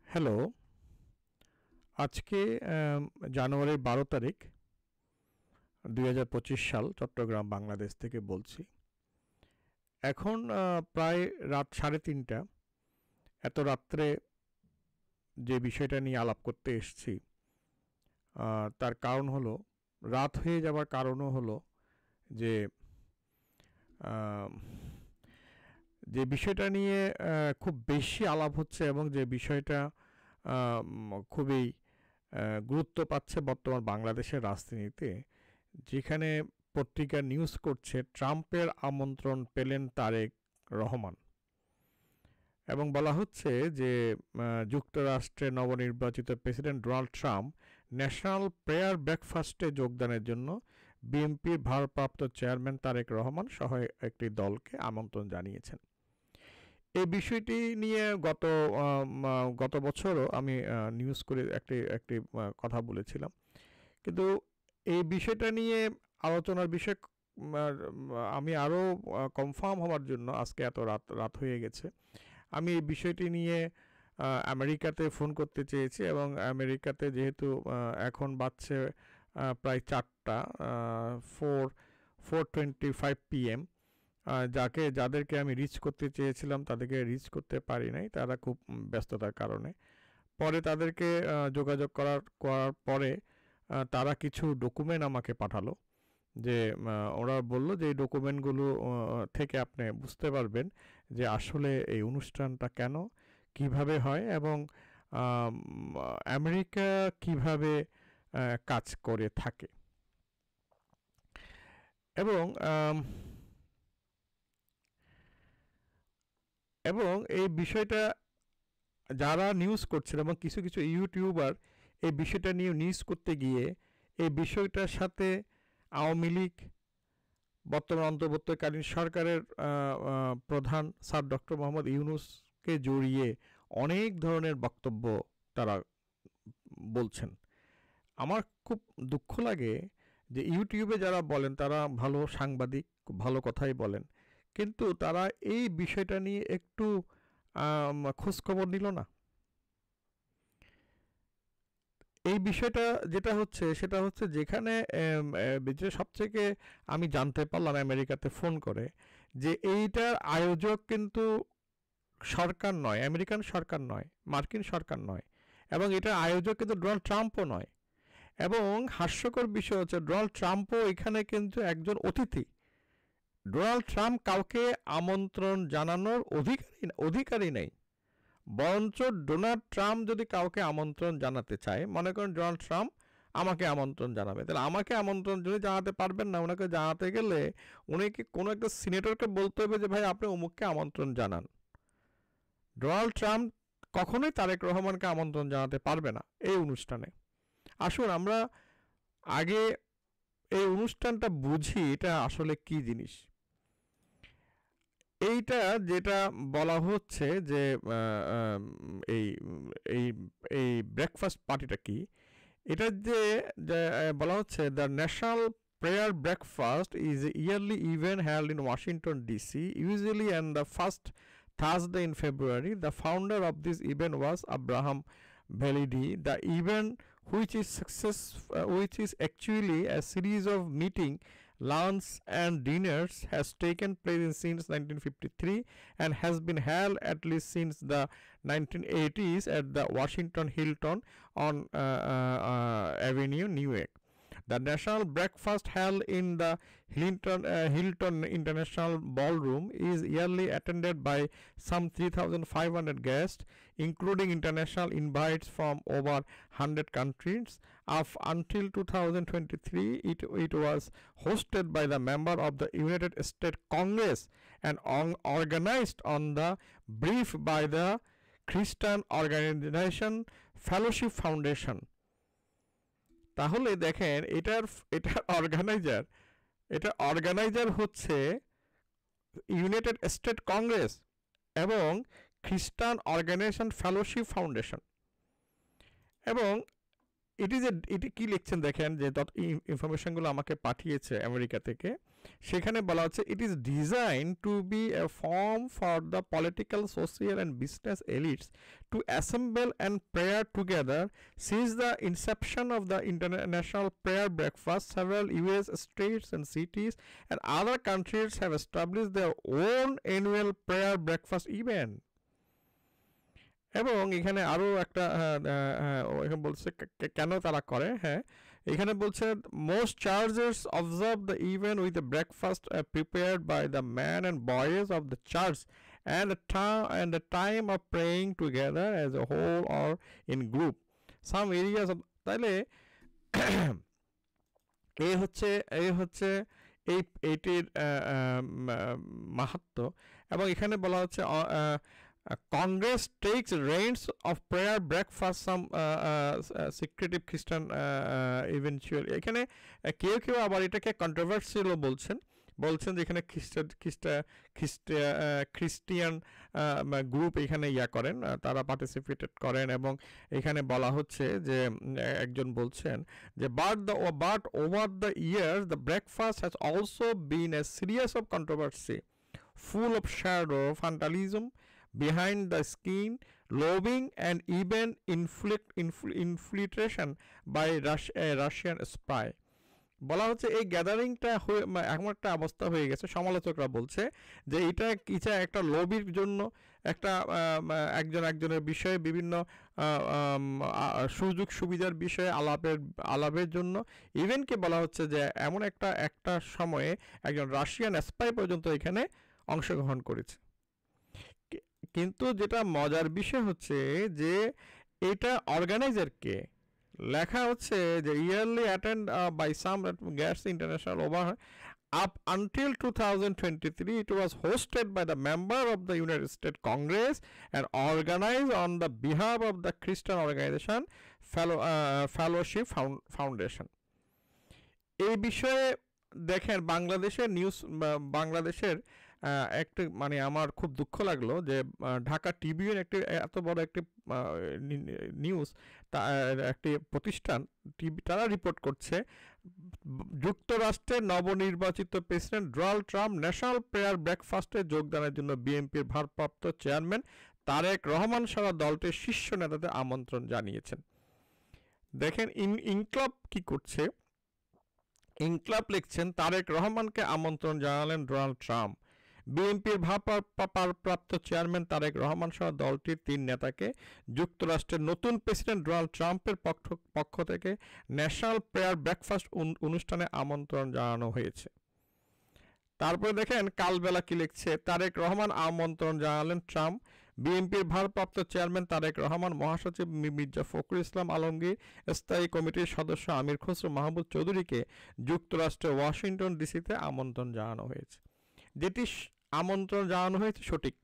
Hello, আজকে জানুয়ারির ১২ তারিখ ২০২৫ সাল চট্টগ্রাম বাংলাদেশ থেকে বলছি। এখন প্রায় রাত ৩:৩০। এত রাত্রে যে বিষয়টা নিয়ে আলাপ করতে এসেছি তার কারণ হলো, রাত হয়ে যাবার কারণও হলো যে যে বিষয়টা নিয়ে খুব বেশি আলাপ হচ্ছে এবং যে বিষয়টা খুবই গুরুত্ব পাচ্ছে বর্তমান বাংলাদেশের রাজনীতিতে, যেখানে পত্রিকা নিউজ করছে ট্রাম্পের আমন্ত্রণ পেলেন তারেক রহমান এবং বলা হচ্ছে যে যুক্তরাষ্ট্রের নবনির্বাচিত president Donald Trump national prayer ব্রেকফাস্টে যোগদানের জন্য বিএনপির ভারপ্রাপ্ত চেয়ারম্যান তারেক রহমান সহ একটি দলকে আমন্ত্রণ জানিয়েছেন। এই বিষয়টি নিয়ে গত বছরও আমি নিউজ করে একটি কথা বলেছিলাম, কিন্তু এই বিষয়টা নিয়ে আলোচনার বিষয় আমি আরও কনফার্ম হওয়ার জন্য আজকে এত রাত হয়ে গেছে। আমি এই বিষয়টি নিয়ে আমেরিকাতে ফোন করতে চেয়েছি এবং আমেরিকাতে যেহেতু এখন বাজছে প্রায় 4টা 4:25 PM, যাদেরকে আমি রিচ করতে চেয়েছিলাম তাদেরকে রিচ করতে পারি নাই, তারা খুব ব্যস্ততার কারণে। পরে তাদেরকে যোগাযোগ করার পরে তারা কিছু ডকুমেন্ট আমাকে পাঠালো, যে ওরা বলল যে এই ডকুমেন্টগুলো থেকে আপনি বুঝতে পারবেন যে আসলে এই অনুষ্ঠানটা কেন, কিভাবে হয় এবং আমেরিকা কিভাবে কাজ করে থাকে। এবং এবং এই বিষয়টা যারা নিউজ করছিল এবং কিছু কিছু ইউটিউবার এই বিষয়টা নিয়ে নিউজ করতে গিয়ে এই বিষয়টার সাথে আওয়ামী লীগ, বর্তমান অন্তর্বর্তীকালীন সরকারের প্রধান স্যার ডক্টর মোহাম্মদ ইউনূসকে জড়িয়ে অনেক ধরনের বক্তব্য তারা বলছেন। আমার খুব দুঃখ লাগে যে ইউটিউবে যারা বলেন তারা ভালো সাংবাদিক, ভালো কথাই বলেন, কিন্তু তারা এই বিষয়টা নিয়ে একটু খোঁজখবর নিল না। এই বিষয়টা যেটা হচ্ছে সেটা হচ্ছে, যেখানে যে সবথেকে আমি জানতে পারলাম আমেরিকাতে ফোন করে, যে এইটার আয়োজক কিন্তু সরকার নয়, আমেরিকান সরকার নয়, মার্কিন সরকার নয়, এবং এটার আয়োজক কিন্তু ডোনাল্ড ট্রাম্পও নয়। এবং হাস্যকর বিষয় হচ্ছে ডোনাল্ড ট্রাম্পও এখানে কিন্তু একজন অতিথি। ডোনাল্ড ট্রাম্প কাউকে আমন্ত্রণ জানানোর অধিকারই নেই। বরঞ্চ ডোনাল্ড ট্রাম্প যদি কাউকে আমন্ত্রণ জানাতে চায়, মনে করেন ডোনাল্ড ট্রাম্প আমাকে আমন্ত্রণ জানাবে, তাহলে আমাকে আমন্ত্রণ যদি জানাতে পারবেন না, ওনাকে জানাতে গেলে উনিকে কোনো একটা সিনেটরকে বলতে হবে যে ভাই আপনি অমুককে আমন্ত্রণ জানান। ডোনাল্ড ট্রাম্প কখনোই তারেক রহমানকে আমন্ত্রণ জানাতে পারবে না এই অনুষ্ঠানে। আসুন আমরা আগে এই অনুষ্ঠানটা বুঝি, এটা আসলে কি জিনিস। এইটা যেটা বলা হচ্ছে যে এই এই এই ব্রেকফাস্ট পার্টিটা কি, এটা যে বলা হচ্ছে the national prayer breakfast is a yearly event held in Washington DC, usually on the first Thursday in February. The founder of this event was Abraham Validi. The event, which is actually a series of meeting, lunch and dinners, has taken place since 1953 and has been held at least since the 1980s at the Washington Hilton on Avenue, New York. The national breakfast held in the Hilton International Ballroom is yearly attended by some 3,500 guests, including international invites from over 100 countries. Until 2023, it was hosted by the member of the United States Congress and organized on the brief by the Christian organization Fellowship Foundation. তাহলে দেখেন এটার organiser হচ্ছে United State Congress এবং খ্রিস্টান organization fellowship foundation. এবং এটি কি লিখছেন দেখেন, যে ইনফরমেশনগুলো আমাকে পাঠিয়েছে আমেরিকা থেকে, সেখানে বলা হচ্ছে it is design to be a form for the political, social and business elites to assemble and prayer together since the inception of the international prayer breakfast several US states and cities and other countries have establish their own annual prayer breakfast event. এবং এখানে আরও একটা এখানে বলছে কেন তারা করে। হ্যাঁ, এখানে বলছে most churches observe the event with the breakfast prepared by the man and boys of the church and the time of praying together as a whole or in group. Some areas of তাহলে এই হচ্ছে এইটির মাহাত্ম্য। এবং এখানে বলা হচ্ছে Congress takes reins of prayer breakfast some secretive Christian eventual এখানে কেউ আবার এটাকে কন্ট্রোভার্সিয়াল বলছেন যে এখানে খ্রিস্টিয়ান গ্রুপ এখানে করেন, তারা পার্টিসিপেটেড করেন। এবং এখানে বলা হচ্ছে যে একজন বলছেন যে but over the years the breakfast has also been a serious of controversy full of shadow fatalism behind the skin, lobbying and even infiltration by Russian spy. বলা হচ্ছে এই গ্যাদারিংটা এমন একটা অবস্থা হয়ে গেছে, সমালোচকরা বলছে যে এটা একটা লবির জন্য, একটা একজনের বিষয়ে বিভিন্ন সুযোগ সুবিধার বিষয়ে আলাপের জন্য, ইভেনকে বলা হচ্ছে যে এমন একটা সময়ে একজন রাশিয়ান স্পাই পর্যন্ত এখানে অংশগ্রহণ করেছে। কিন্তু যেটা মজার বিষয় হচ্ছে যে এটা অর্গানাইজার কে, লেখা হচ্ছে যে yearly attend by some guests international over up until 2023 it was hosted by the member of the United States Congress and organized on the behalf of the Christian organization Fellowship Foundation. এই বিষয়ে দেখেন বাংলাদেশের একটা আমার খুব দুঃখ লাগলো যে ঢাকা টিভিএন একটি এত বড় একটি নিউজ, একটি প্রতিষ্ঠান তারা রিপোর্ট করছে যুক্তরাষ্ট্রের নবনির্বাচিত president Donald Trump national prayer ব্রেকফাস্টে যোগদানের জন্য বিএনপির ভারপ্রাপ্ত চেয়ারম্যান তারেক রহমান সহ দলটির শীর্ষ নেতাদের আমন্ত্রণ জানিয়েছেন। দেখেন ইনকলাব কি করছে, ইনকলাব লিখছেন তারেক রহমানকে আমন্ত্রণ জানালেন ডোনাল্ড ট্রাম্প। বিএনপির ভারপ্রাপ্ত চেয়ারম্যান তারেক রহমান সহ দলটির 3 নেতাকে যুক্তরাষ্ট্রের নতুন প্রেসিডেন্ট ডোনাল্ড ট্রাম্পের পক্ষ থেকে ন্যাশনাল প্রেয়ার ব্রেকফাস্ট অনুষ্ঠানে আমন্ত্রণ জানানো হয়েছে। তারপরে দেখেন কালবেলা কি লিখছে, তারেক রহমান আমন্ত্রণ জানালেন ট্রাম্প। বিএনপির ভারপ্রাপ্ত চেয়ারম্যান তারেক রহমান, মহাসচিব মির্জা ফখরুল ইসলাম আলমগীর, স্থায়ী কমিটির সদস্য আমির খসরু মাহমুদ চৌধুরীকে যুক্তরাষ্ট্রের ওয়াশিংটন ডিসিতে আমন্ত্রণ জানানো হয়েছে। যেটি আমন্ত্রণ জানানো হয়েছে সঠিক,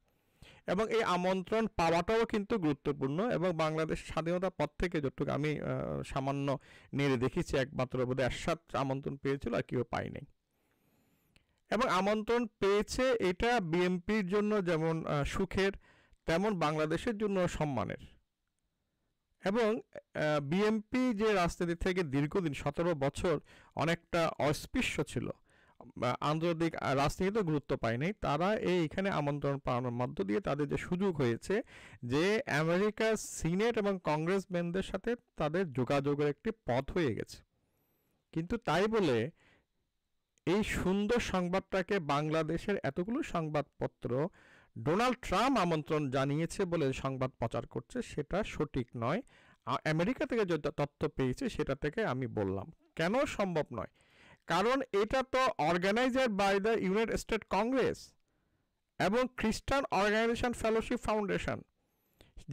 এবং এই আমন্ত্রণ পাওয়াটাও কিন্তু গুরুত্বপূর্ণ। এবং বাংলাদেশ স্বাধীনতার পর থেকে যতটুকু আমি সামান্য নেড়ে দেখেছি, একমাত্র বোধহয় এরশাদ আমন্ত্রণ পেয়েছিল, আর কেউ পাই নাই। এবং আমন্ত্রণ পেয়েছে, এটা বিএনপির জন্য যেমন সুখের তেমন বাংলাদেশের জন্য সম্মানের। এবং বিএনপি যে রাজনীতি থেকে দীর্ঘদিন 17 বছর অনেকটা অস্পৃশ্য ছিল, আন্তর্জাতিক রাজনীতিতে গুরুত্ব পায়নি, তারা এইখানে আমন্ত্রণ পাওয়ানোর মধ্য দিয়ে তাদের যে সুযোগ হয়েছে যে আমেরিকার সিনেট এবং কংগ্রেসম্যানদের সাথে তাদের যোগাযোগের একটি পথ হয়ে গেছে। কিন্তু তাই বলে এই সুন্দর সংবাদটাকে বাংলাদেশের এতগুলো সংবাদপত্র ডোনাল্ড ট্রাম্প আমন্ত্রণ জানিয়েছে বলে সংবাদ প্রচার করছে, সেটা সঠিক নয়। আমেরিকা থেকে যে তথ্য পেয়েছে সেটা থেকে আমি বললাম। কেন সম্ভব নয়? কারণ এটা তো organizer by the United State Congress এবং খ্রিস্টান অর্গানাইজেশন ফেলোশিপ ফাউন্ডেশন,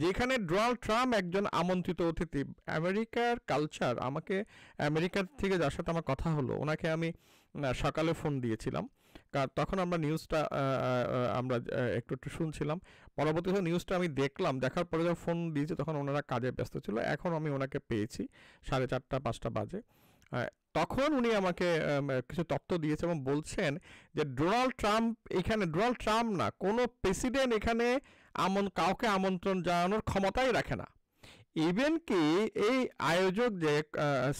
যেখানে ডোনাল্ড ট্রাম্প একজন আমন্ত্রিত অতিথি। আমেরিকার কালচার, আমাকে আমেরিকার থেকে যার সাথে আমার কথা হলো ওনাকে আমি সকালে ফোন দিয়েছিলাম, তখন আমরা নিউজটা আমরা একটু শুনছিলাম। পরবর্তীতে নিউজটা আমি দেখলাম, দেখার পরে যখন ফোন দিয়েছি তখন ওনারা কাজে ব্যস্ত ছিল। এখন আমি ওনাকে পেয়েছি 4:30-5টা বাজে। তখন উনি আমাকে কিছু তথ্য দিয়েছে এবং বলছেন যে ডোনাল্ড ট্রাম্প এখানে, ডোনাল্ড ট্রাম্প না, কোনো প্রেসিডেন্ট এখানে কাউকে আমন্ত্রণ জানানোর ক্ষমতাই রাখে না। ইভেন কি এই আয়োজক যে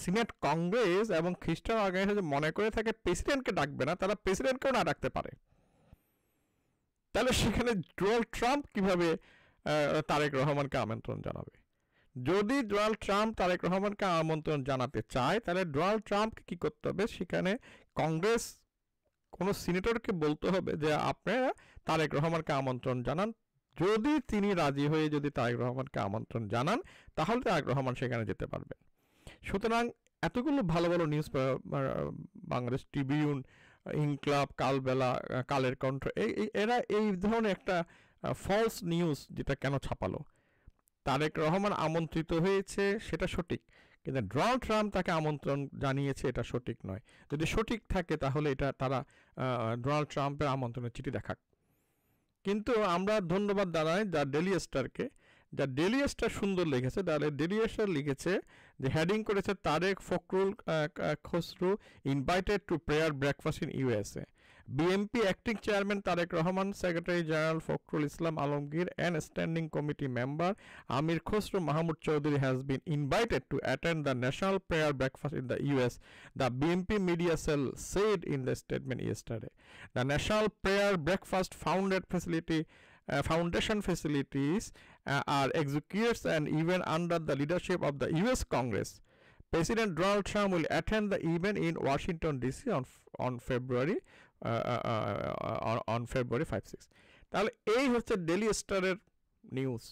সিনেট কংগ্রেস এবং খ্রিস্টান অর্গানাইজেশন মনে করে থাকে প্রেসিডেন্টকে ডাকবে না, তারা প্রেসিডেন্টকেও না ডাকতে পারে। তাহলে সেখানে ডোনাল্ড ট্রাম্প কিভাবে তারেক রহমানকে আমন্ত্রণ জানাবে? যদি ডোনাল্ড ট্রাম্প তারেক রহমানকে আমন্ত্রণ জানাতে চায় তাহলে ডোনাল্ড ট্রাম্পকে কি করতে হবে, সেখানে কংগ্রেস কোনো সিনেটরকে বলতে হবে যে আপনারা তারেক রহমানকে আমন্ত্রণ জানান। যদি তিনি রাজি হয়ে যদি তারেক রহমানকে আমন্ত্রণ জানান তাহলে তারেক রহমান সেখানে যেতে পারবেন। সুতরাং এতগুলো ভালো ভালো নিউজ, বাংলাদেশ ট্রিবিউন, ইনকলাব, কালবেলা, কালের কণ্ঠ, এরা এই ধরনের একটা ফলস নিউজ যেটা কেন ছাপালো? তারেক রহমান আমন্ত্রিত হয়েছে সেটা সঠিক, কিন্তু ডোনাল্ড ট্রাম্প তাকে আমন্ত্রণ জানিয়েছে এটা সঠিক নয়। যদি সঠিক থাকে তাহলে এটা তারা ডোনাল্ড ট্রাম্পের আমন্ত্রণের চিঠি দেখাক। কিন্তু আমরা ধন্যবাদ জানাই দ্য ডেইলি স্টারকে, যা ডেইলি স্টার সুন্দর লিখেছে। ডেইলি স্টার লিখেছে যে হেডিং করেছে Tarek Fakhrul Khasru invited to prayer breakfast in USA. BNP acting chairman Tarek Rahman, Secretary General Fakhrul Islam Alamgir and standing committee member Amir Khosrow Mahmood Chowdhury has been invited to attend the national prayer breakfast in the US, the BNP media cell said in the statement yesterday. The national prayer breakfast foundation facilities are executives and even under the leadership of the US Congress. President Donald Trump will attend the event in Washington DC on February 5-6। তাহলে এই হচ্ছে daily স্টারের news,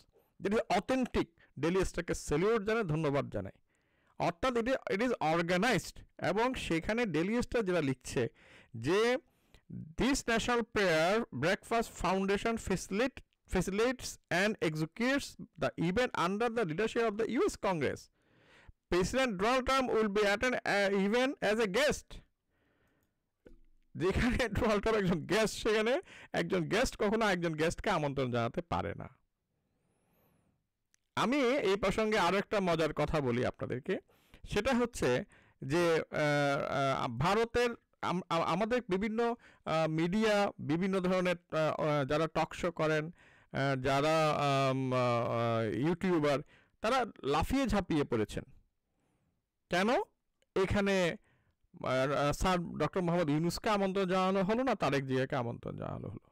যেটা authentic. Daily স্টারকে salute জানাই, ধন্যবাদ জানাই। অর্থাৎ it is organised. এবং সেখানে ডেইলি স্টার যেটা লিখছে যে this national prayer breakfast foundation facilitates and executes the event under the leadership of the US Congress. President Donald Trump will be attend event as a guest. যেখানে Donald Trump একজন guest, সেখানে একজন guest কখনো একজন গেস্টকে আমন্ত্রণ জানাতে পারে না। আমি এই প্রসঙ্গে আরো একটা মজার কথা বলি আপনাদেরকে, সেটা হচ্ছে যে ভারতের আমাদের বিভিন্ন মিডিয়া, বিভিন্ন ধরনের যারা টক শো করেন, যারা ইউটিউবার, তারা লাফিয়ে ঝাঁপিয়ে পড়েছেন। কেন এখানে স্যার ডক্টর মোহাম্মদ ইউনূসকে আমন্ত্রণ জানানো হলো না, তারেক জিয়াকে আমন্ত্রণ জানানো হলো?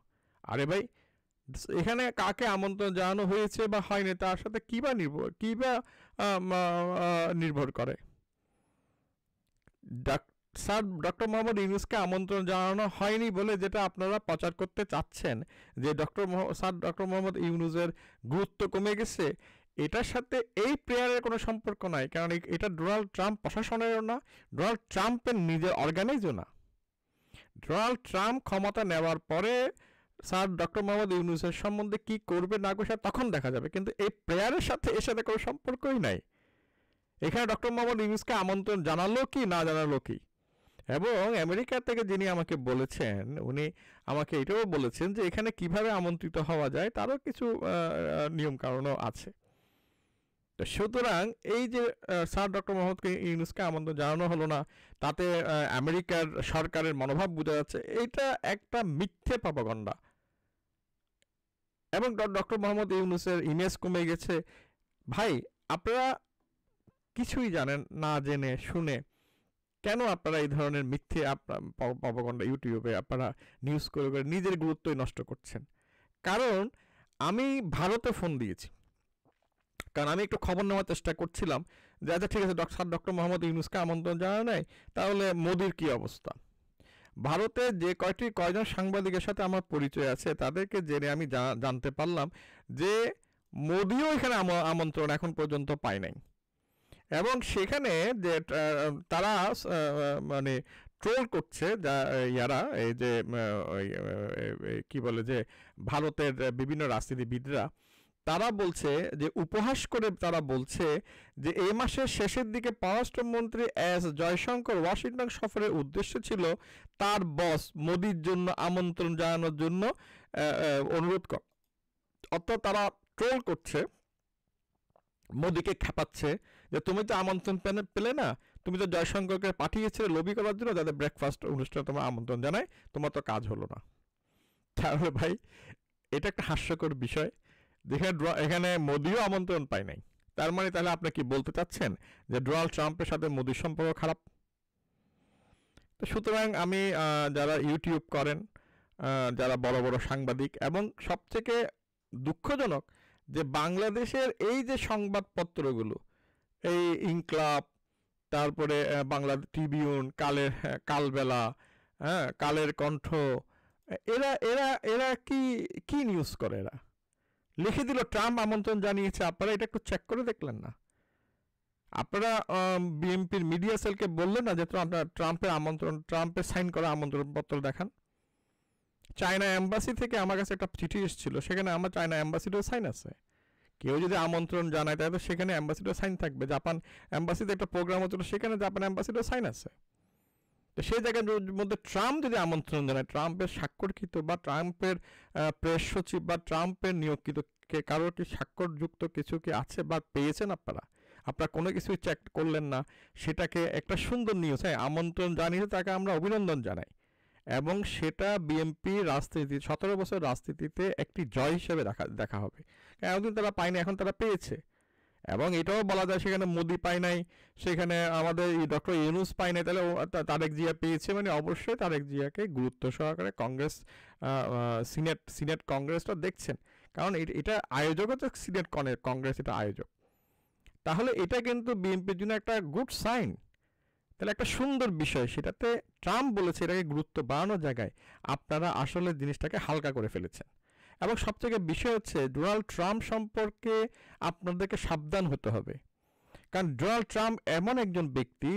আরে ভাই, এখানে কাকে আমন্ত্রণ জানানো হয়েছে বা হয়নি তার সাথে কি বা নির্ভর করে? স্যার ডক্টর মোহাম্মদ ইউনূসকে আমন্ত্রণ জানানো হয়নি বলে যেটা আপনারা প্রচার করতে চাচ্ছেন যে স্যার ডক্টর মোহাম্মদ ইউনূসের গুরুত্ব কমে গেছে, এটার সাথে এই প্রেয়ারের কোনো সম্পর্ক নাই। কারণ এটা ডোনাল্ড ট্রাম্প প্রশাসনেরও না, ডোনাল্ড ট্রাম্পের নিজের অর্গানাইজও না। ডোনাল্ড ট্রাম্প ক্ষমতা নেওয়ার পরে স্যার ডক্টর মোহাম্মদ ইউনূসের সম্বন্ধে কি করবে না করবে তখন দেখা যাবে, কিন্তু এই প্রেয়ারের সাথে এর সাথে কোনো সম্পর্কই নাই। এখানে ডক্টর মোহাম্মদ ইউনূসকে আমন্ত্রণ জানালো কি না জানালো কি? এবং আমেরিকা থেকে যিনি আমাকে বলেছেন, উনি আমাকে এটাও বলেছেন যে এখানে কিভাবে আমন্ত্রিত হওয়া যায় তারও কিছু নিয়ম কারণও আছে। সুতরাং এই যে স্যার ডক্টর মোহাম্মদ ইউনূসকে আমন্ত্রণ জানানো হলো না, তাতে আমেরিকার সরকারের মনোভাব বোঝা যাচ্ছে এইটা একটা মিথ্যে প্রপাগান্ডা। এবং ডক্টর মোহাম্মদ ইউনূসের ইমেজ কমে গেছে। ভাই, আপনারা কিছুই জানেন না, জেনে শুনে কেন আপনারা এই ধরনের মিথ্যে প্রপাগান্ডা ইউটিউবে আপনারা নিউজ করে করে নিজের গুরুত্বই নষ্ট করছেন? কারণ আমি ভারতে ফোন দিয়েছি, কারণ আমি একটু খবর নেওয়ার চেষ্টা করছিলাম যে আচ্ছা ঠিক আছে, ডক্টর মোহাম্মদ ইউনূসকে আমন্ত্রণ জানানো নাই, তাহলে মোদির কি অবস্থা। ভারতে যে কয়জন সাংবাদিকের সাথে আমার পরিচয় আছে তাদেরকে জেনে আমি জানতে পারলাম যে মোদিও এখানে আমন্ত্রণ এখন পর্যন্ত পায় নাই। এবং সেখানে যে তারা মানে ট্রোল করছে ইয়ারা, এই যে কি বলে যে ভারতের বিভিন্ন রাজনীতিবিদরা, তারা বলছে যে উপহাস করে তারা বলছে যে এই মাসের শেষের দিকে পররাষ্ট্রমন্ত্রী এস জয়শঙ্কর ওয়াশিংটন সফরের উদ্দেশ্য ছিল তার বস মোদির জন্য আমন্ত্রণ জানানোর জন্য অনুরোধ কর। অর্থাৎ তারা ট্রোল করছে, মোদিকে খেপাচ্ছে যে তুমি তো আমন্ত্রণ পেলে না, তুমি তো জয়শঙ্করকে পাঠিয়েছিলে লবি করার জন্য যাতে ব্রেকফাস্ট অনুষ্ঠানে তোমার আমন্ত্রণ জানায়, তোমার তো কাজ হলো না। তাহলে ভাই, এটা একটা হাস্যকর বিষয়। এখানে মোদিও আমন্ত্রণ পায় নাই, তার মানে তাহলে আপনি কি বলতে চাচ্ছেন যে ডোনাল্ড ট্রাম্পের সাথে মোদির সম্পর্ক খারাপ? তো সুতরাং আমি যারা ইউটিউব করেন, যারা বড় বড় সাংবাদিক, এবং সবথেকে দুঃখজনক যে বাংলাদেশের এই যে সংবাদপত্রগুলো, এই ইনকলাব, তারপরে বাংলা ট্রিবিউন, কালবেলা, হ্যাঁ, কালের কণ্ঠ, এরা এরা এরা কি কি নিউজ করে? এরা লিখে দিল ট্রাম্প আমন্ত্রণ জানিয়েছে। আপনারা এটা একটু চেক করে দেখলেন না? আপনারা বিএনপির মিডিয়া সেলকে বললেন না যে আপনার ট্রাম্পের সাইন করা আমন্ত্রণপত্র দেখান? চায়না এম্বাসি থেকে আমার কাছে একটা চিঠি এসেছিল, সেখানে আমার চায়না এম্বাসিরও সাইন আছে। কেউ যদি আমন্ত্রণ জানায় তাহলে সেখানে অ্যাম্বাসিডর সাইন থাকবে। জাপান অ্যাম্বাসিতে একটা প্রোগ্রাম হচ্ছিল, সেখানে জাপান অ্যাম্বাসিডর সাইন আছে। তো সেই জায়গার মধ্যে ট্রাম্প যদি আমন্ত্রণ জানায়, ট্রাম্পের স্বাক্ষরকৃত বা ট্রাম্পের প্রেস সচিব বা ট্রাম্পের নিয়োগকৃত কারোর কি স্বাক্ষরযুক্ত কিছু কি আছে বা পেয়েছেন আপনারা? আপনারা কোনো কিছুই চেক করলেন না। সেটাকে একটা সুন্দর নিউজ, হ্যাঁ, আমন্ত্রণ জানিয়ে তাকে আমরা অভিনন্দন জানাই, এবং সেটা বিএনপি রাজনীতি 17 বছর রাজনীতিতে একটি জয় হিসেবে দেখা হবে। এতদিন তারা পায়নি, এখন তারা পেয়েছে। এবং এটাও বলা যায় সেখানে মোদি পায় নাই, সেখানে আমাদের ডক্টর ইউনূস পায় নাই, তাহলে তারেক জিয়া পেয়েছে, মানে অবশ্যই তারেক জিয়াকে গুরুত্ব সহকারে কংগ্রেস, সিনেট কংগ্রেসটা দেখছেন। কারণ এটা আয়োজক হচ্ছে সিনেট কংগ্রেস, এটা আয়োজক। তাহলে এটা কিন্তু বিএনপির জন্য একটা গুড সাইন। তাহলে একটা সুন্দর বিষয়, সেটাতে ট্রাম্প বলেছে এটাকে গুরুত্ব বাড়ানোর জায়গায় আপনারা আসলে জিনিসটাকে হালকা করে ফেলেছেন। এবং সবথেকে বিষয় হচ্ছে ডোনাল্ড ট্রাম্প সম্পর্কে আপনাদেরকে সাবধান হতে হবে। কারণ ডোনাল্ড ট্রাম্প এমন একজন ব্যক্তি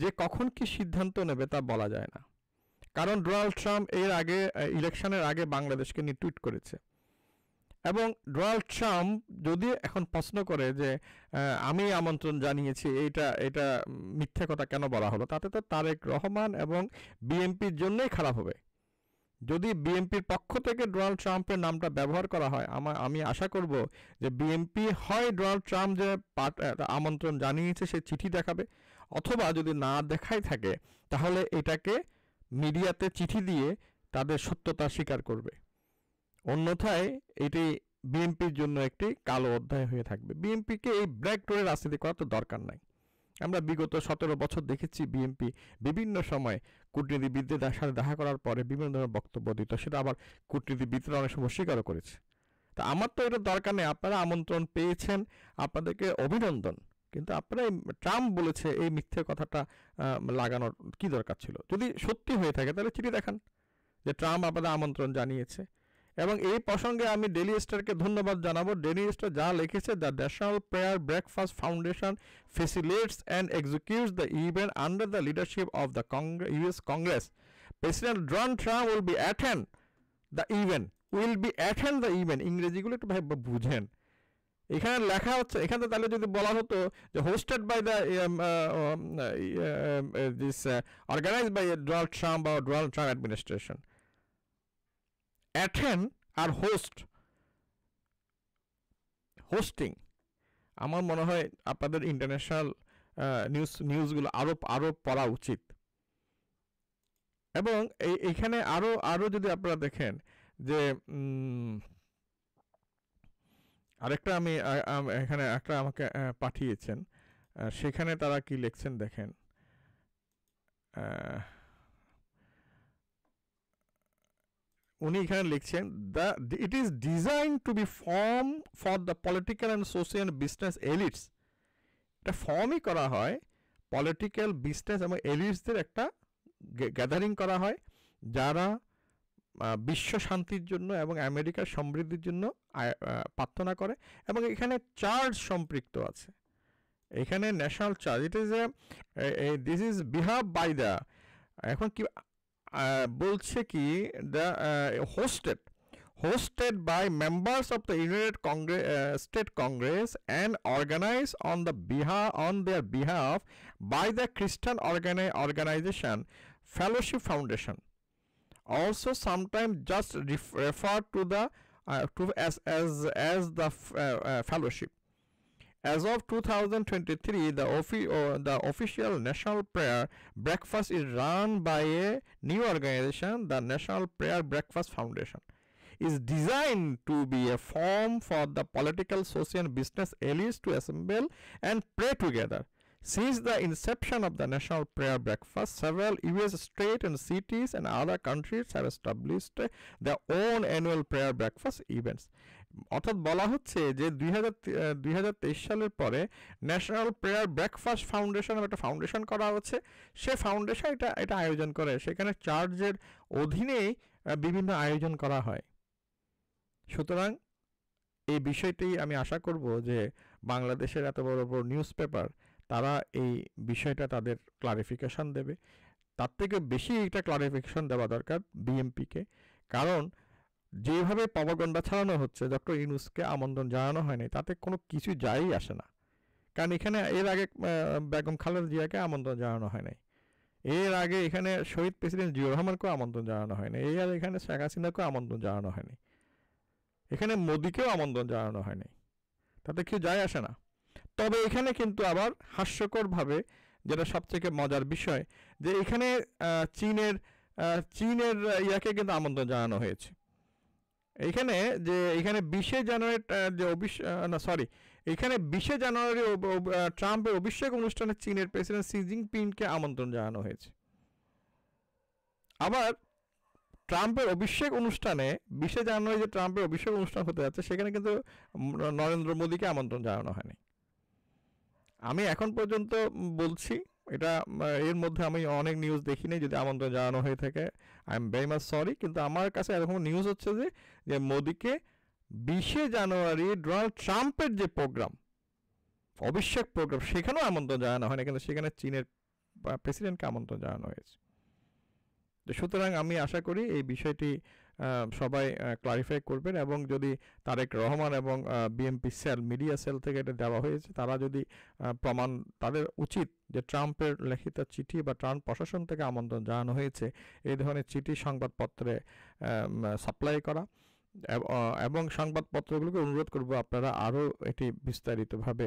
যে কখন কি সিদ্ধান্ত নেবে তা বলা যায় না। কারণ ডোনাল্ড ট্রাম্প এর আগে, ইলেকশনের আগে বাংলাদেশকে নিয়ে টুইট করেছে। এবং ডোনাল্ড ট্রাম্প যদি এখন প্রশ্ন করে যে আমি আমন্ত্রণ জানিয়েছি, এটা মিথ্যা কথা কেন বলা হলো, তাতে তো তারেক রহমান এবং বিএনপির জন্যই খারাপ হবে। যদি বিএনপির পক্ষ থেকে ডোনাল্ড ট্রাম্পের নামটা ব্যবহার করা হয়, আমি আশা করব যে বিএনপি হয় ডোনাল্ড ট্রাম্প যে আমন্ত্রণ জানিয়েছে সে চিঠি দেখাবে, অথবা যদি না দেখাই থাকে তাহলে এটাকে মিডিয়াতে চিঠি দিয়ে তাদের সত্যতা স্বীকার করবে। অন্যথায় এটি বিএনপির জন্য একটি কালো অধ্যায় হয়ে থাকবে। বিএনপিকে এই ব্ল্যাক ডোরে রাজনীতি করার তো দরকার নাই। আমরা বিগত 17 বছর দেখেছি বিএনপি বিভিন্ন সময় কূটনীতিবিদদের সাথে দেখা করার পরে বিভিন্ন ধরনের বক্তব্য দিত, সেটা আবার কূটনীতিবিদরা অনেক সময় স্বীকারও করেছে। তা আমার তো এটা দরকার নেই। আপনারা আমন্ত্রণ পেয়েছেন, আপনাদেরকে অভিনন্দন, কিন্তু আপনারা ট্রাম্প বলেছে এই মিথ্যে কথাটা লাগানোর কি দরকার ছিল? যদি সত্যি হয়ে থাকে তাহলে চিঠি দেখান যে ট্রাম্প আপনাদের আমন্ত্রণ জানিয়েছে। এবং এই প্রসঙ্গে আমি ডেইলি স্টারকে ধন্যবাদ জানাবো। ডেইলি স্টার যা লিখেছে, the national prayer breakfast foundation facilitates and executes the event under the leadership of the US Congress. President Donald Trump will be attend the event. ইংরেজিগুলো একটু ভাই বুঝেন। এখানে লেখা হচ্ছে, এখানে তাহলে যদি বলা হতো যে hosted by the this organized by Donald Trump বা ডোনাল্ড ট্রাম্প অ্যাডমিনিস্ট্রেশন। অ্যাটেন্ড আর হোস্টিং, আমার মনে হয় আপনাদের ইন্টারন্যাশনাল নিউজগুলো আরও পড়া উচিত। এবং এইখানে আরও যদি আপনারা দেখেন যে আরেকটা আমি এখানে একটা আমাকে পাঠিয়েছেন, সেখানে তারা কি লিখছেন দেখেন। উনি এখানে লিখছেন, it is design to be form for the political and social and business elites. এটা ফর্মই করা হয় পলিটিক্যাল, বিজনেস এবং এলিটসদের একটা গ্যাদারিং করা হয়, যারা বিশ্ব শান্তির জন্য এবং আমেরিকার সমৃদ্ধির জন্য প্রার্থনা করে। এবং এখানে চার্জ সম্পৃক্ত আছে, এখানে national charge. It is this is behave by the, এখন কি বলছে কি, the hosted by members of the United State Congress and organized on their behalf by the Christian organization Fellowship Foundation, also sometimes just referred to as the fellowship. As of 2023, the official National Prayer Breakfast is run by a new organization, the National Prayer Breakfast Foundation. is designed to be a forum for the political, social, and business elites to assemble and pray together. Since the inception of the National Prayer Breakfast, several US states and cities and other countries have established their own annual prayer breakfast events. অর্থাৎ বলা হচ্ছে যে 2023 সালের পরে national prayer breakfast foundation একটা foundation করা হচ্ছে। সে foundation এটা আয়োজন করে, সেখানে চার্চের অধীনেই বিভিন্ন আয়োজন করা হয়। সুতরাং এই বিষয়টি আমি আশা করব যে বাংলাদেশের এত বড় বড় নিউজ পেপার তারা এই বিষয়টা তাদের ক্লারিফিকেশন দেবে। তার থেকে বেশি এটা ক্লারিফিকেশন দেওয়া দরকার বিএমপিকে, কারণ যেভাবে প্রপাগান্ডা ছড়ানো হচ্ছে ডক্টর ইউনূসকে আমন্ত্রণ জানানো হয়নি, তাতে কোনো কিছু যায়ই আসে না। কারণ এখানে এর আগে বেগম খালেদা জিয়াকে আমন্ত্রণ জানানো হয় নাই, এর আগে এখানে শহীদ প্রেসিডেন্ট জিয়াউর রহমানকেও আমন্ত্রণ জানানো হয়নি, এখানে শেখ হাসিনাকেও আমন্ত্রণ জানানো হয়নি, এখানে মোদিকেও আমন্ত্রণ জানানো হয়নি, তাতে কেউ যায় আসে না। তবে এখানে কিন্তু আবার হাস্যকরভাবে, যেটা সবথেকে মজার বিষয়, যে এখানে চীনের ইয়াকে কিন্তু আমন্ত্রণ জানানো হয়েছে। এখানে 20শে জানুয়ারি এখানে 20শে জানুয়ারি ট্রাম্পের অভিষেক অনুষ্ঠানে চীনের প্রেসিডেন্ট শি জিনপিংকে আমন্ত্রণ জানানো হয়েছে। আবার ট্রাম্পের অভিষেক অনুষ্ঠানে 20শে জানুয়ারি যে ট্রাম্পের অভিষেক অনুষ্ঠান হতে যাচ্ছে, সেখানে কিন্তু নরেন্দ্র মোদীকে আমন্ত্রণ জানানো হয়নি। আমি এখন পর্যন্ত বলছি, এটা এর মধ্যে আমি অনেক নিউজ দেখিনি, যদি আমন্ত্রণ জানানো হয়ে থাকে I am very much sorry, কিন্তু আমার কাছে এরকম নিউজ হচ্ছে যে মোদিকে 20শে জানুয়ারি ডোনাল্ড ট্রাম্পের যে প্রোগ্রাম, অভিষেক প্রোগ্রাম, সেখানেও আমন্ত্রণ জানানো হয়নি, কিন্তু সেখানে চীনের প্রেসিডেন্টকে আমন্ত্রণ জানানো হয়েছে। সুতরাং আমি আশা করি এই বিষয়টি সবাই ক্লারিফাই করবেন, এবং যদি তারেক রহমান এবং বিএমপি সেল, মিডিয়া সেল থেকে এটা দেওয়া হয়েছে, তারা যদি প্রমাণ, তাদের উচিত যে ট্রাম্পের লিখিত চিঠি বা ট্রাম্প প্রশাসন থেকে আমন্ত্রণ জানানো হয়েছে এই ধরনের চিঠি সংবাদপত্রে সাপ্লাই করা, এবং সংবাদপত্রগুলোকে অনুরোধ করব আপনারা আরও এটি বিস্তারিতভাবে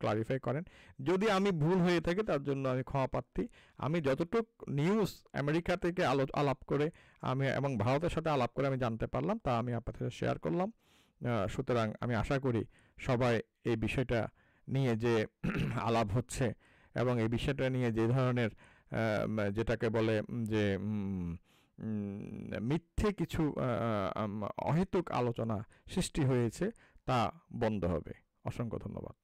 ক্লারিফাই করেন। যদি আমি ভুল হয়ে থাকি তার জন্য আমি ক্ষমাপ্রার্থী। আমি যতটুক নিউজ আমেরিকা থেকে আলাপ করে আমি এবং ভারতের সাথে আলাপ করে আমি জানতে পারলাম, তা আমি আপনাদের সাথে শেয়ার করলাম। সুতরাং আমি আশা করি সবাই এই বিষয়টা নিয়ে যে আলাপ হচ্ছে এবং এই বিষয়টা নিয়ে যে ধরনের যেটাকে বলে যে মিথ্যে কিছু অহেতুক আলোচনা সৃষ্টি হয়েছে তা বন্ধ হবে। অসংখ্য ধন্যবাদ।